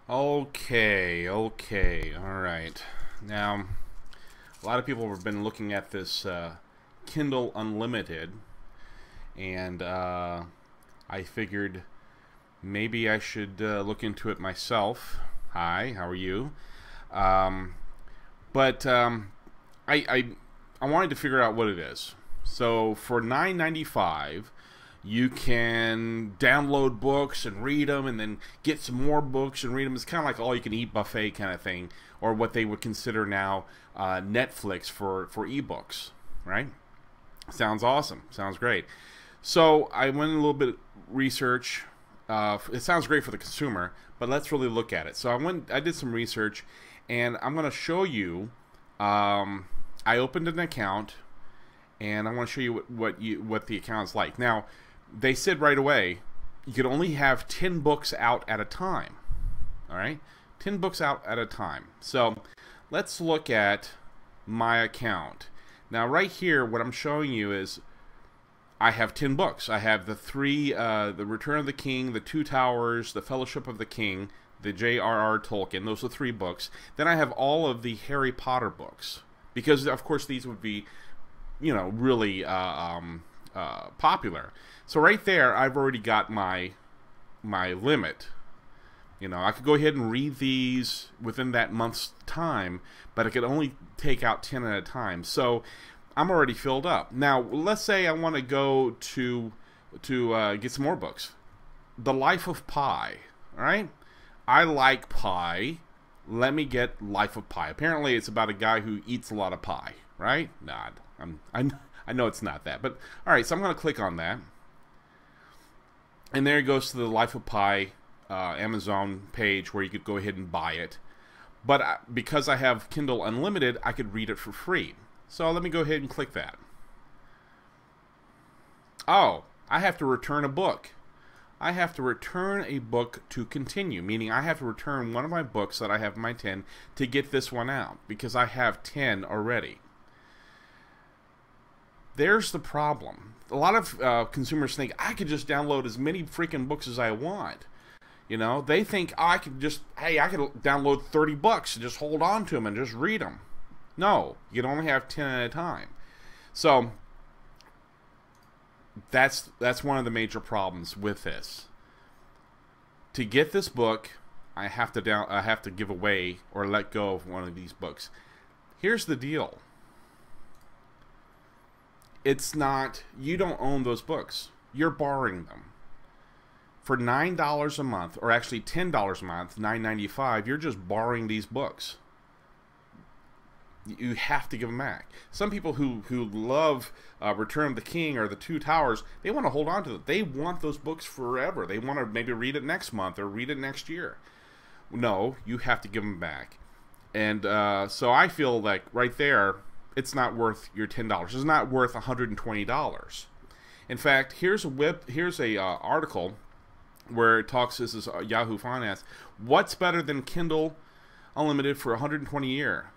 Okay, all right. Now, a lot of people have been looking at this Kindle Unlimited, and I figured maybe I should look into it myself. Hi, how are you? Um, but I I wanted to figure out what it is. So for $9.95, you can download books and read them, and then get some more books and read them. It's kind of like all you can eat buffet kind of thing, or what they would consider now Netflix for ebooks, right? Sounds awesome. Sounds great. So I went a little bit research. It sounds great for the consumer, but let's really look at it. So I did some research, and I'm going to show you. I opened an account, and I want to show you what the account's like. Now, they said right away you could only have 10 books out at a time. All right, 10 books out at a time. So let's look at my account. Now, right here, what I'm showing you is I have 10 books. I have the Return of the King, the Two Towers, the Fellowship of the King, the J.R.R. Tolkien. Those are 3 books. Then I have all of the Harry Potter books, because of course these would be, really popular. So right there, I've already got my limit. I could go ahead and read these within that month's time, but I could only take out 10 at a time. So I'm already filled up. Now, let's say I want to go to get some more books. The Life of Pi. All right, I like pie. Let me get Life of Pi. Apparently, it's about a guy who eats a lot of pie. Right? Not. I know it's not that. But all right, so I'm going to click on that, and there it goes to the Life of Pi Amazon page where you could go ahead and buy it. But because I have Kindle Unlimited, I could read it for free. So let me go ahead and click that. Oh, I have to return a book. I have to return a book to continue, meaning I have to return one of my books that I have in my 10 to get this one out, because I have 10 already. There's the problem. A lot of consumers think I could just download as many freaking books as I want. They think I could download 30 books and just hold on to them and just read them. No, you can only have 10 at a time. So that's one of the major problems with this. To get this book, I have to give away or let go of one of these books. Here's the deal. It's not, you don't own those books. You're borrowing them. For $9 a month, or actually $10 a month, $9.95, you're just borrowing these books. You have to give them back. Some people who love Return of the King or the Two Towers, they want to hold on to them. They want those books forever. They want to maybe read it next month or read it next year. No, you have to give them back. And so I feel like right there, it's not worth your $10. It's not worth $120. In fact, here's a article where it talks. This is Yahoo Finance. What's better than Kindle Unlimited for $120 a year?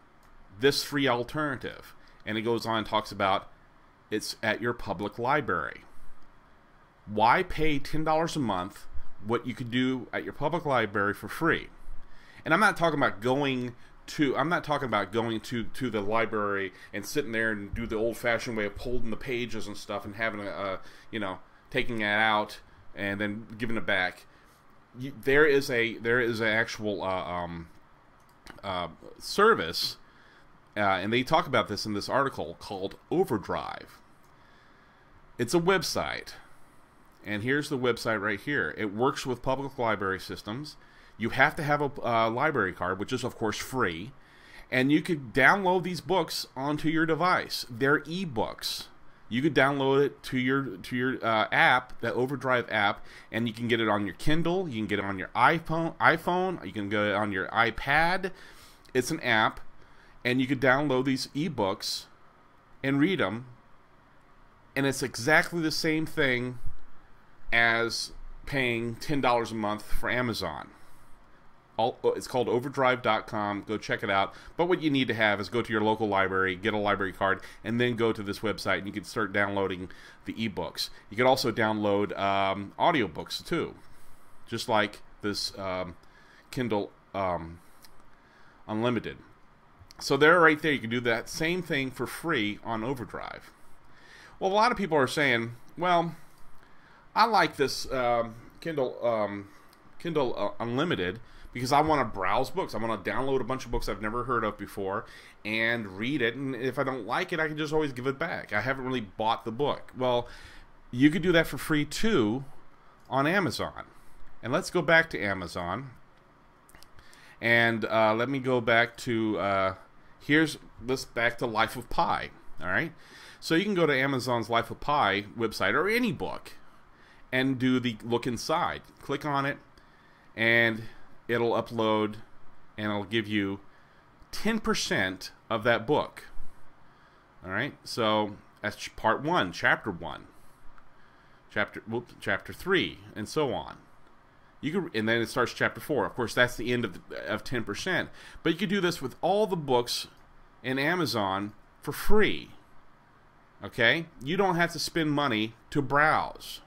This free alternative. And it goes on and talks about it's at your public library. Why pay $10 a month what you could do at your public library for free? And I'm not talking about going to the library and sitting there and do the old-fashioned way of holding the pages and stuff and having taking it out and then giving it back. There is an actual service, and they talk about this in this article, called Overdrive. It's a website, and here's the website right here. It works with public library systems. You have to have a library card, which is of course free, and you could download these books onto your device. They're ebooks. You could download it to your app, the Overdrive app, and you can get it on your Kindle. You can get it on your iPhone. You can get it on your iPad. It's an app, and you could download these ebooks and read them. And it's exactly the same thing as paying $10 a month for Amazon. It's called overdrive.com. Go check it out. But what you need to have is go to your local library, get a library card, and then go to this website, and you can start downloading the ebooks. You can also download audiobooks too, just like this Kindle Unlimited. So there, right there, you can do that same thing for free on Overdrive. Well, a lot of people are saying, well, I like this Kindle Unlimited because I want to browse books. I want to download a bunch of books I've never heard of before and read it. And if I don't like it, I can just always give it back. I haven't really bought the book. Well, you could do that for free too on Amazon. And let's go back to Amazon. And let me go back to, here's this back to Life of Pi. All right. So you can go to Amazon's Life of Pi website or any book and do the look inside. Click on it and it'll upload and it'll give you 10% of that book. All right. So that's part 1, chapter 1, chapter 3, and so on. You can, and then it starts chapter 4. Of course, that's the end of 10%. But you can do this with all the books in Amazon for free. Okay? You don't have to spend money to browse.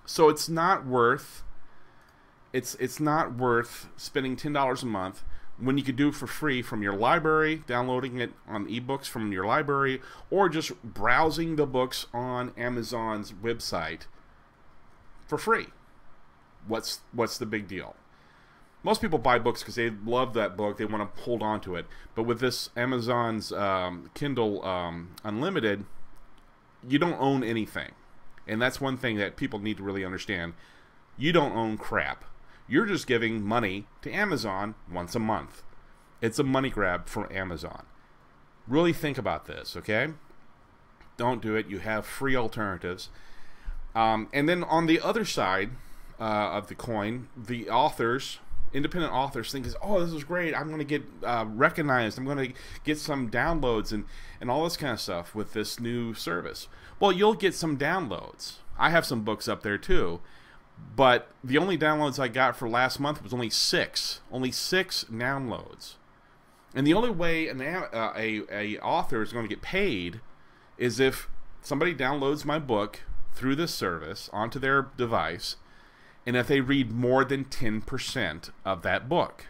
So it's not worth spending $10 a month when you could do it for free from your library, downloading it on eBooks from your library, or just browsing the books on Amazon's website for free. What's the big deal? Most people buy books because they love that book. They want to hold on to it. But with this Amazon's Kindle Unlimited, you don't own anything. And that's one thing that people need to really understand. You don't own crap. You're just giving money to Amazon once a month. It's a money grab from Amazon. Really think about this, okay? Don't do it. You have free alternatives. And then on the other side of the coin, the authors, independent authors, think, oh, this is great. I'm going to get recognized. I'm going to get some downloads and all this kind of stuff with this new service. Well, you'll get some downloads. I have some books up there too. But the only downloads I got for last month was only 6. Only 6 downloads. And the only way a author is going to get paid is if somebody downloads my book through this service onto their device, and if they read more than 10% of that book.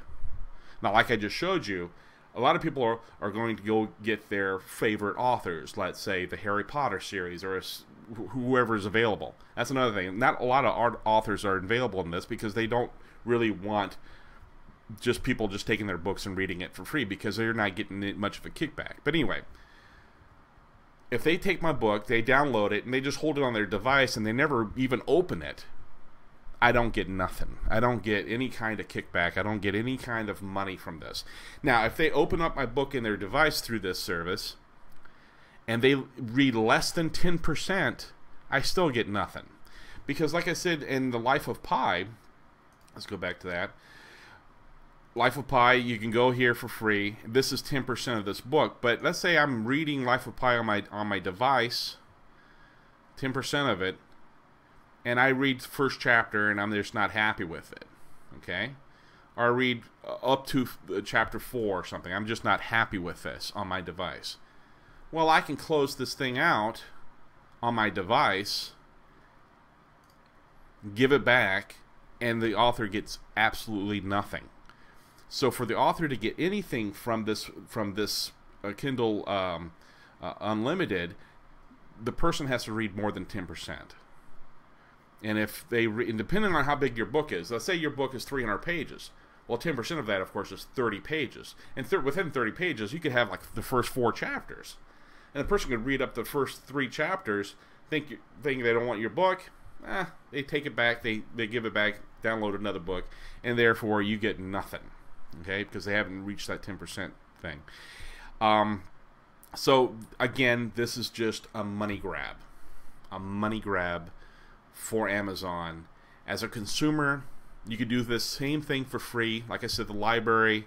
Now, like I just showed you, a lot of people are going to go get their favorite authors, let's say the Harry Potter series or whoever is available. That's another thing. Not a lot of authors are available in this because they don't really want just people just taking their books and reading it for free because they're not getting much of a kickback. But anyway, if they take my book, they download it, and they just hold it on their device and they never even open it, I don't get nothing. I don't get any kind of kickback. I don't get any kind of money from this. Now, if they open up my book in their device through this service and they read less than 10%, I still get nothing. Because like I said in the Life of Pi, let's go back to that. Life of Pi, you can go here for free. This is 10% of this book. But let's say I'm reading Life of Pi on my device, 10% of it, and I read the first chapter and I'm just not happy with it, okay? Or I read up to chapter 4 or something. I'm just not happy with this on my device. Well, I can close this thing out on my device, give it back, and the author gets absolutely nothing. So for the author to get anything from this Kindle Unlimited, the person has to read more than 10%. And if they, depending on how big your book is, let's say your book is 300 pages. Well, 10% of that, of course, is 30 pages. And within 30 pages, you could have like the first 4 chapters. And the person could read up the first 3 chapters, think they don't want your book. They take it back, they give it back, download another book, and therefore you get nothing. Okay, because they haven't reached that 10% thing. So again, this is just a money grab. A money grab for Amazon. As a consumer, you could do this same thing for free. Like I said, the library,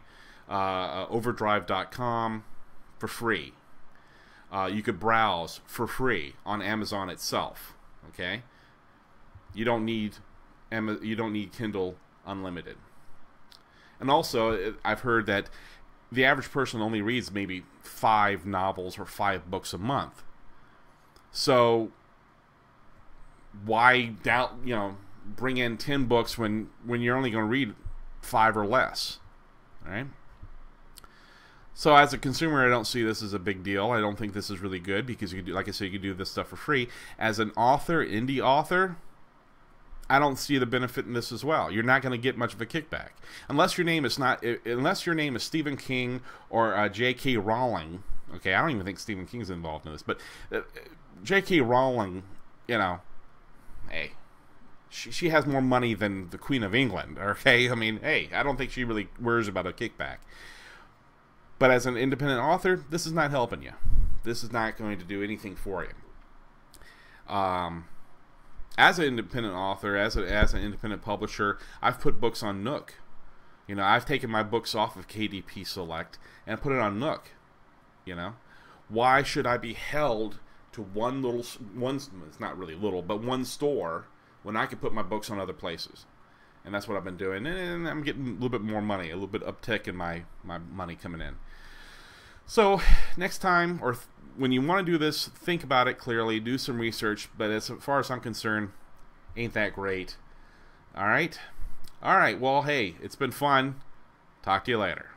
overdrive.com for free. You could browse for free on Amazon itself. Okay, you don't need Kindle Unlimited. And also, I've heard that the average person only reads maybe 5 novels or 5 books a month. So why bring in 10 books when you're only going to read 5 or less. All right. So as a consumer, I don't see this as a big deal. I don't think this is really good because you can do, like I said, you can do this stuff for free. As an author, indie author, I don't see the benefit in this as well. You're not going to get much of a kickback unless your name is Stephen King or J.K. Rowling. Okay, I don't even think Stephen King's involved in this, but J.K. Rowling, you know, hey, she has more money than the Queen of England. Okay, I mean, hey, I don't think she really worries about a kickback. But as an independent author, this is not helping you. This is not going to do anything for you. As an independent author, as an independent publisher, I've put books on Nook. You know, I've taken my books off of KDP Select and put it on Nook. You know, why should I be held to one? It's not really little, but one store when I could put my books on other places? And that's what I've been doing, and I'm getting a little bit more money, a little bit uptick in my money coming in. So next time, or when you want to do this, think about it clearly, do some research, but as far as I'm concerned, ain't that great. All right? All right, well, hey, it's been fun. Talk to you later.